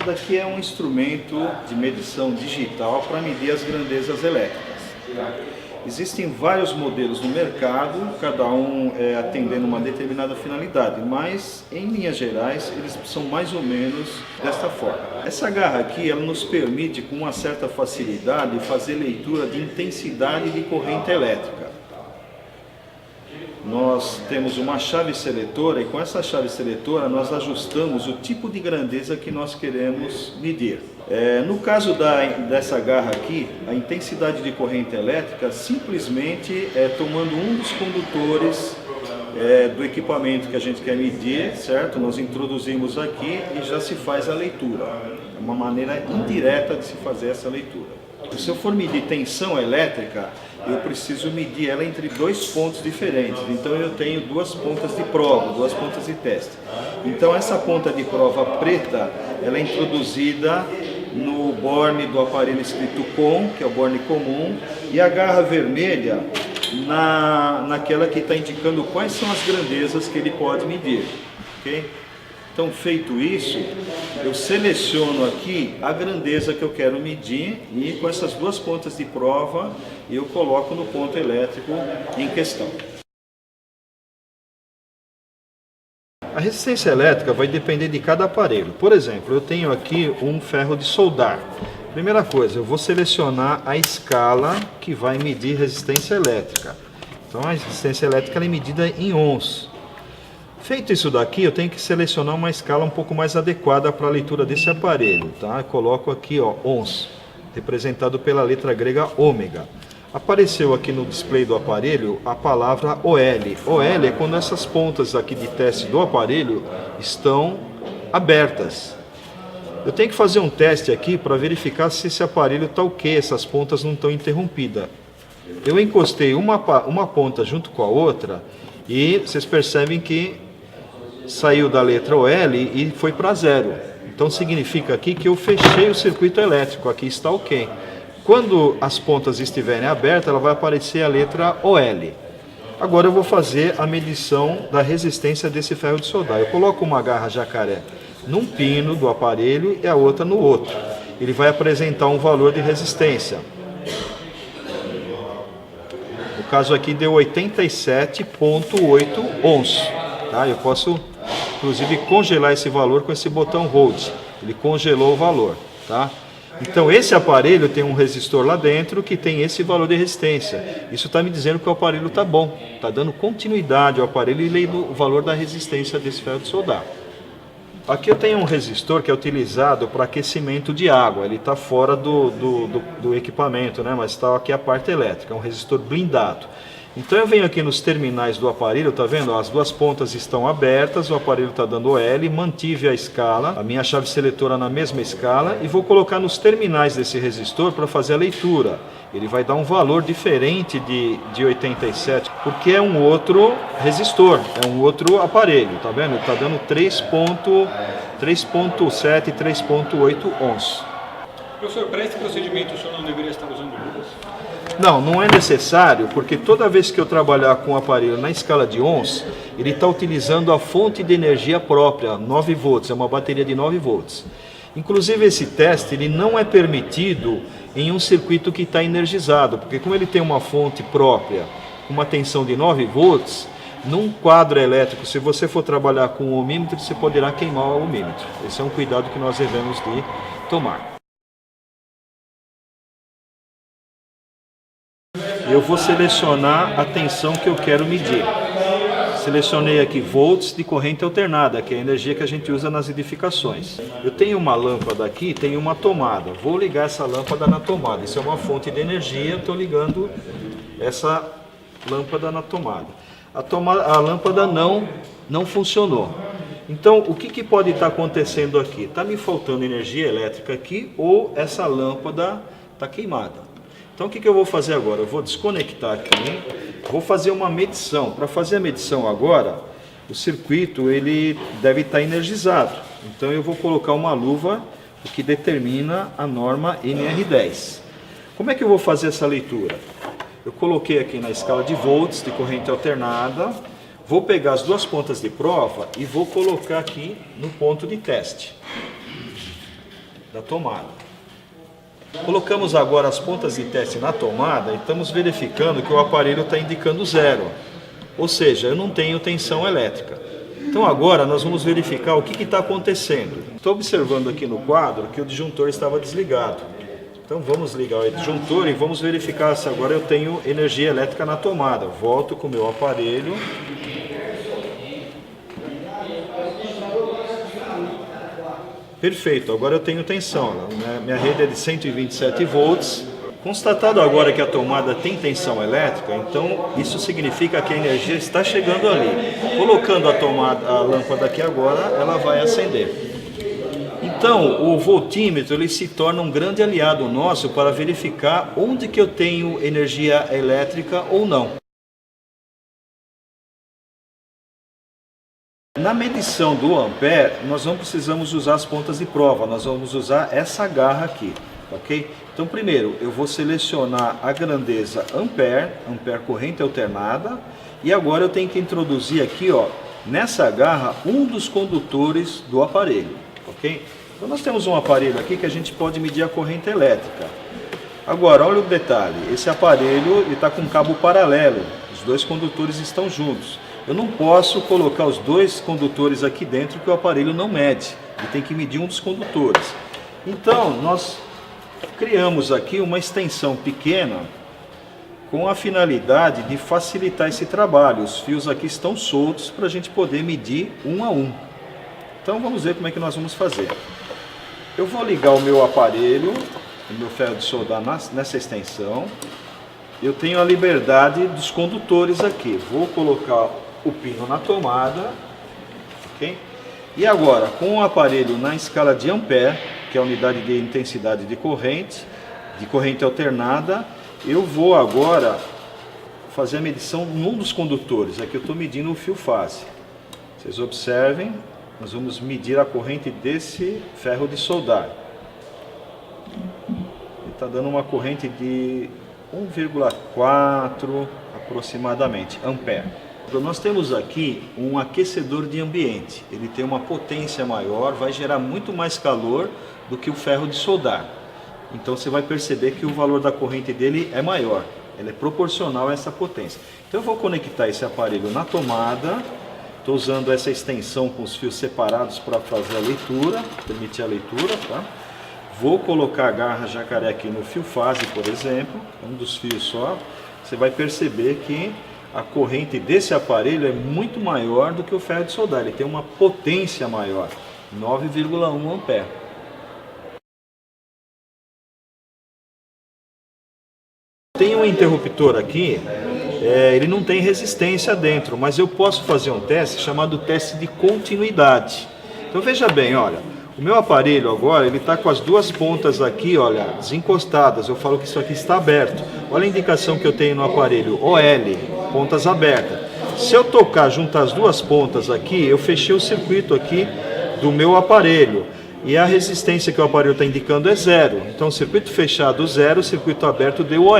Isso daqui é um instrumento de medição digital para medir as grandezas elétricas. Tá? Existem vários modelos no mercado, cada um atendendo uma determinada finalidade, mas em linhas gerais eles são mais ou menos desta forma. Essa garra aqui ela nos permite com uma certa facilidade fazer leitura de intensidade de corrente elétrica. Nós temos uma chave seletora e com essa chave seletora nós ajustamos o tipo de grandeza que nós queremos medir. No caso dessa garra aqui, a intensidade de corrente elétrica simplesmente tomando um dos condutores do equipamento que a gente quer medir, certo? Nós introduzimos aqui e já se faz a leitura. É uma maneira indireta de se fazer essa leitura. Se eu for medir tensão elétrica, eu preciso medir ela entre dois pontos diferentes. Então eu tenho duas pontas de prova, duas pontas de teste. Então essa ponta de prova preta, ela é introduzida no borne do aparelho escrito COM, que é o borne comum, e a garra vermelha naquela que está indicando quais são as grandezas que ele pode medir. Okay? Então, feito isso, eu seleciono aqui a grandeza que eu quero medir e com essas duas pontas de prova eu coloco no ponto elétrico em questão. A resistência elétrica vai depender de cada aparelho. Por exemplo, eu tenho aqui um ferro de soldar. Primeira coisa, eu vou selecionar a escala que vai medir resistência elétrica. Então, a resistência elétrica é medida em ohms. Feito isso daqui, eu tenho que selecionar uma escala um pouco mais adequada para a leitura desse aparelho. Tá? Eu coloco aqui ohms, representado pela letra grega ômega. Apareceu aqui no display do aparelho a palavra OL. OL é quando essas pontas aqui de teste do aparelho estão abertas. Eu tenho que fazer um teste aqui para verificar se esse aparelho está ok, essas pontas não estão interrompidas. Eu encostei uma ponta junto com a outra e vocês percebem que saiu da letra OL e foi para zero. Então significa aqui que eu fechei o circuito elétrico, aqui está ok. Quando as pontas estiverem abertas, ela vai aparecer a letra OL. Agora eu vou fazer a medição da resistência desse ferro de soldar. Eu coloco uma garra jacaré num pino do aparelho e a outra no outro. Ele vai apresentar um valor de resistência. No caso aqui deu 87,8 ohms. Tá? Eu posso inclusive congelar esse valor com esse botão Hold. Ele congelou o valor. Tá? Então esse aparelho tem um resistor lá dentro que tem esse valor de resistência. Isso está me dizendo que o aparelho está bom. Está dando continuidade ao aparelho e lendo o valor da resistência desse ferro de soldar. Aqui eu tenho um resistor que é utilizado para aquecimento de água. Ele está fora do equipamento, né? Mas está aqui a parte elétrica. É um resistor blindado. Então eu venho aqui nos terminais do aparelho, tá vendo? As duas pontas estão abertas, o aparelho está dando OL, mantive a escala, a minha chave seletora na mesma escala e vou colocar nos terminais desse resistor para fazer a leitura. Ele vai dar um valor diferente de 87, porque é um outro resistor, é um outro aparelho, tá vendo? Ele está dando 3.7, 3.8 ohms. Professor, para esse procedimento o senhor não deveria estar usando luvas? Não é necessário, porque toda vez que eu trabalhar com o aparelho na escala de ohms, ele está utilizando a fonte de energia própria, 9 volts, é uma bateria de 9 volts. Inclusive esse teste ele não é permitido em um circuito que está energizado, porque como ele tem uma fonte própria, com uma tensão de 9 volts, num quadro elétrico, se você for trabalhar com um ohmímetro, você poderá queimar o ohmímetro. Esse é um cuidado que nós devemos de tomar. Eu vou selecionar a tensão que eu quero medir. Selecionei aqui volts de corrente alternada, que é a energia que a gente usa nas edificações. Eu tenho uma lâmpada aqui, tenho uma tomada. Vou ligar essa lâmpada na tomada. Isso é uma fonte de energia, estou ligando essa lâmpada na tomada. A lâmpada não funcionou. Então, o que pode estar acontecendo aqui? Está me faltando energia elétrica aqui ou essa lâmpada está queimada. Então o que eu vou fazer agora? Eu vou desconectar aqui, vou fazer uma medição. Para fazer a medição agora, o circuito ele deve estar energizado. Então eu vou colocar uma luva que determina a norma NR10. Como é que eu vou fazer essa leitura? Eu coloquei aqui na escala de volts de corrente alternada, vou pegar as duas pontas de prova e vou colocar aqui no ponto de teste. da tomada. Colocamos agora as pontas de teste na tomada e estamos verificando que o aparelho está indicando 0. Ou seja, eu não tenho tensão elétrica. Então agora nós vamos verificar o que está acontecendo. Estou observando aqui no quadro que o disjuntor estava desligado. Então vamos ligar o disjuntor e vamos verificar se agora eu tenho energia elétrica na tomada. Volto com o meu aparelho. Perfeito, agora eu tenho tensão. Minha rede é de 127 volts. Constatado agora que a tomada tem tensão elétrica, então isso significa que a energia está chegando ali. Colocando a lâmpada aqui agora, ela vai acender. Então, o voltímetro ele se torna um grande aliado nosso para verificar onde que eu tenho energia elétrica ou não. Na medição do ampere, nós não precisamos usar as pontas de prova, nós vamos usar essa garra aqui, ok? Então, primeiro, eu vou selecionar a grandeza ampere, ampere corrente alternada, e agora eu tenho que introduzir aqui, ó, nessa garra, um dos condutores do aparelho, ok? Então, nós temos um aparelho aqui que a gente pode medir a corrente elétrica. Agora, olha o detalhe, esse aparelho está com um cabo paralelo, os dois condutores estão juntos. Eu não posso colocar os dois condutores aqui dentro que o aparelho não mede. Ele tem que medir um dos condutores. Então, nós criamos aqui uma extensão pequena com a finalidade de facilitar esse trabalho. Os fios aqui estão soltos para a gente poder medir um a um. Então, vamos ver como é que nós vamos fazer. Eu vou ligar o meu aparelho, o meu ferro de soldar nessa extensão. Eu tenho a liberdade dos condutores aqui. Vou colocar o pino na tomada, ok? E agora, com o aparelho na escala de ampere, que é a unidade de intensidade de corrente alternada, eu vou agora fazer a medição num dos condutores. Aqui eu estou medindo o fio fase. Vocês observem, nós vamos medir a corrente desse ferro de soldar. Ele está dando uma corrente de 1,4 aproximadamente ampere. Nós temos aqui um aquecedor de ambiente. Ele tem uma potência maior, vai gerar muito mais calor do que o ferro de soldar. Então você vai perceber que o valor da corrente dele é maior. Ele é proporcional a essa potência. Então eu vou conectar esse aparelho na tomada. Estou usando essa extensão com os fios separados para fazer a leitura, permitir a leitura, tá? Vou colocar a garra jacaré aqui no fio fase, por exemplo, um dos fios só. Você vai perceber que a corrente desse aparelho é muito maior do que o ferro de soldar. Ele tem uma potência maior, 9,1 ampere. Tem um interruptor aqui, ele não tem resistência dentro, mas eu posso fazer um teste chamado teste de continuidade. Então veja bem, olha, o meu aparelho agora, ele está com as duas pontas aqui, olha, desencostadas. Eu falo que isso aqui está aberto. Olha a indicação que eu tenho no aparelho, OL, pontas abertas. Se eu tocar junto as duas pontas aqui, eu fechei o circuito aqui do meu aparelho. E a resistência que o aparelho está indicando é 0. Então, circuito fechado 0, circuito aberto deu OL.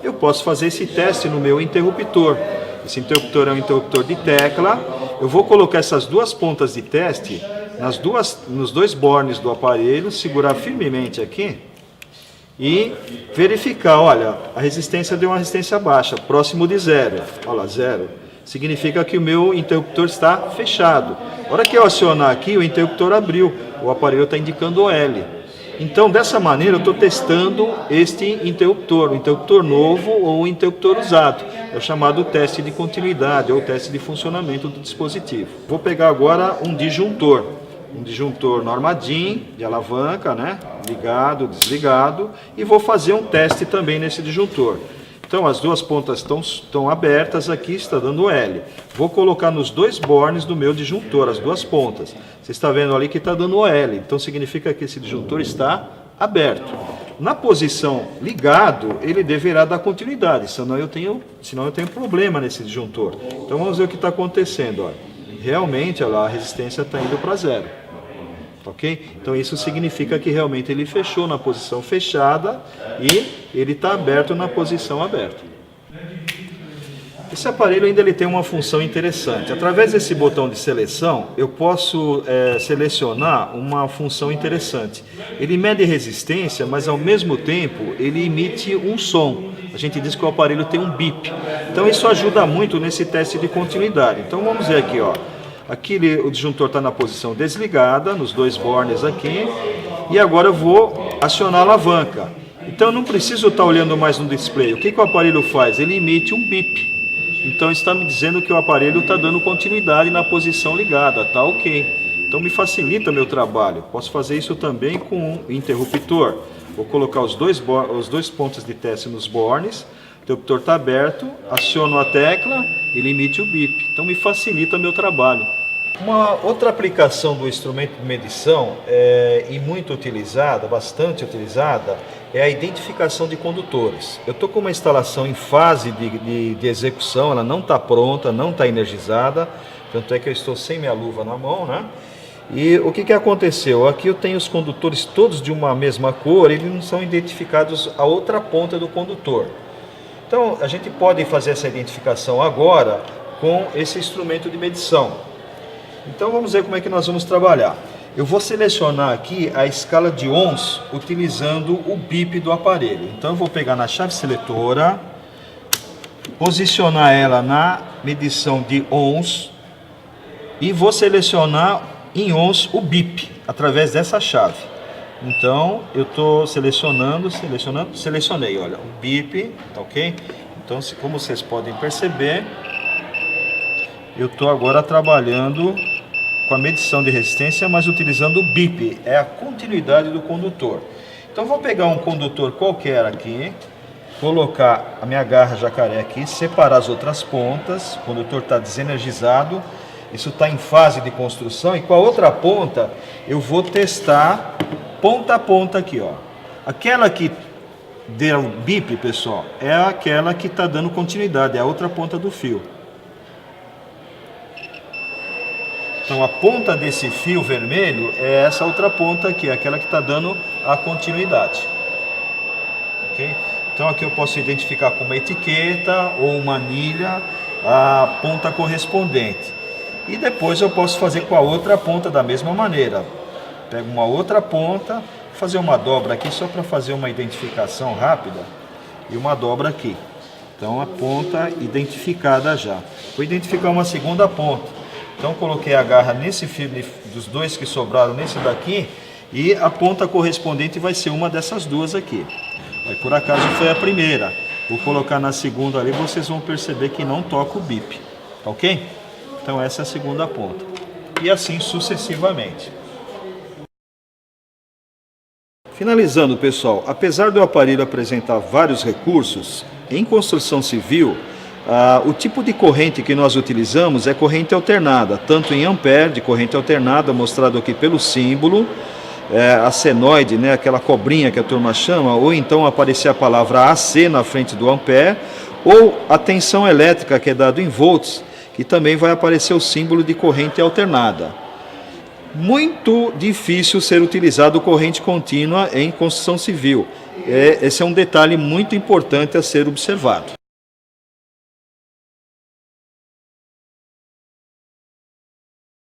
Eu posso fazer esse teste no meu interruptor. Esse interruptor é um interruptor de tecla. Eu vou colocar essas duas pontas de teste nos dois bornes do aparelho, segurar firmemente aqui e verificar, olha, a resistência deu uma resistência baixa, próximo de 0. Olha lá, 0. Significa que o meu interruptor está fechado. A hora que eu acionar aqui, o interruptor abriu, o aparelho está indicando OL. Então, dessa maneira, eu estou testando este interruptor, um interruptor novo ou um interruptor usado. É o chamado teste de continuidade ou teste de funcionamento do dispositivo. Vou pegar agora um disjuntor normadinho, de alavanca, né? Ligado, desligado, e vou fazer um teste também nesse disjuntor. Então, as duas pontas estão abertas aqui, está dando L. Vou colocar nos dois bornes do meu disjuntor, as duas pontas. Você está vendo ali que está dando OL, então significa que esse disjuntor está aberto. Na posição ligado, ele deverá dar continuidade, senão eu tenho problema nesse disjuntor. Então, vamos ver o que está acontecendo. Olha. Realmente, olha lá, a resistência está indo para 0. Ok? Então isso significa que realmente ele fechou na posição fechada e ele está aberto na posição aberta. Esse aparelho ainda ele tem uma função interessante. Através desse botão de seleção, eu posso selecionar uma função interessante. Ele mede resistência, mas ao mesmo tempo ele emite um som. A gente diz que o aparelho tem um bip. Então isso ajuda muito nesse teste de continuidade. Então vamos ver aqui, ó. Aqui o disjuntor está na posição desligada, nos dois bornes aqui. E agora eu vou acionar a alavanca. Então eu não preciso estar olhando mais no display. O que o aparelho faz? Ele emite um bip. Então está me dizendo que o aparelho está dando continuidade na posição ligada, tá ok. Então me facilita meu trabalho. Posso fazer isso também com o interruptor. Vou colocar os dois pontos de teste nos bornes, o interruptor está aberto, aciono a tecla, ele emite o bip. Então me facilita meu trabalho. Uma outra aplicação do instrumento de medição e muito utilizada, bastante utilizada, é a identificação de condutores. Eu estou com uma instalação em fase de execução, ela não está pronta, não está energizada, tanto é que eu estou sem minha luva na mão, né? E o que aconteceu? Aqui eu tenho os condutores todos de uma mesma cor, eles não são identificados a outra ponta do condutor. Então a gente pode fazer essa identificação agora com esse instrumento de medição. Então vamos ver como é que nós vamos trabalhar. Eu vou selecionar aqui a escala de ohms utilizando o bip do aparelho. Então eu vou pegar na chave seletora, posicionar ela na medição de ohms e vou selecionar em ohms o bip através dessa chave. Então eu estou selecionei, olha, o bip, tá ok? Então como vocês podem perceber, eu estou agora trabalhando com a medição de resistência, mas utilizando o bip, é a continuidade do condutor. Então vou pegar um condutor qualquer aqui, colocar a minha garra jacaré aqui, separar as outras pontas, o condutor está desenergizado, isso está em fase de construção, e com a outra ponta eu vou testar ponta a ponta aqui, ó. Aquela que deu bip, pessoal, é aquela que está dando continuidade, é a outra ponta do fio. Então a ponta desse fio vermelho é essa outra ponta aqui, aquela que está dando a continuidade. Okay? Então aqui eu posso identificar com uma etiqueta ou uma anilha a ponta correspondente. E depois eu posso fazer com a outra ponta da mesma maneira. Pego uma outra ponta, fazer uma dobra aqui só para fazer uma identificação rápida. E uma dobra aqui. Então a ponta identificada já. Vou identificar uma segunda ponta. Então coloquei a garra nesse fio dos dois que sobraram nesse daqui e a ponta correspondente vai ser uma dessas duas aqui. Aí por acaso foi a primeira. Vou colocar na segunda ali, vocês vão perceber que não toca o bip, tá ok? Então essa é a segunda ponta. E assim sucessivamente. Finalizando, pessoal, apesar do aparelho apresentar vários recursos, em construção civil, o tipo de corrente que nós utilizamos é corrente alternada, tanto em ampere, de corrente alternada, mostrado aqui pelo símbolo, a senoide, né, aquela cobrinha que a turma chama, ou então aparecer a palavra AC na frente do ampere, ou a tensão elétrica que é dado em volts, que também vai aparecer o símbolo de corrente alternada. Muito difícil ser utilizado corrente contínua em construção civil. Esse é um detalhe muito importante a ser observado.